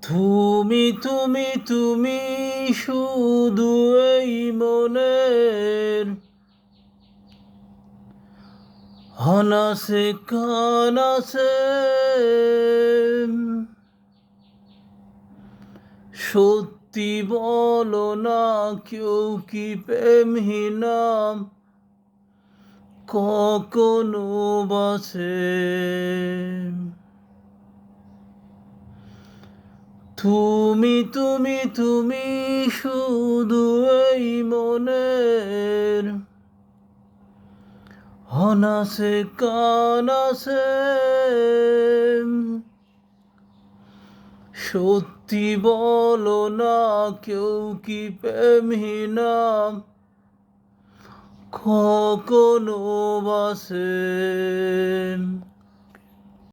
তুমি তুমি তুমি শুধু এই মনের আনাসে কানাসে সত্যি বলো না, কেউ কি প্রেমহীনা কখনো বাসে? তুমি তুমি তুমি শুধু এই মনের আনাসে কানাসে সত্যি বলো না, কেউ কি প্রেমহীনা কখনো বাসে?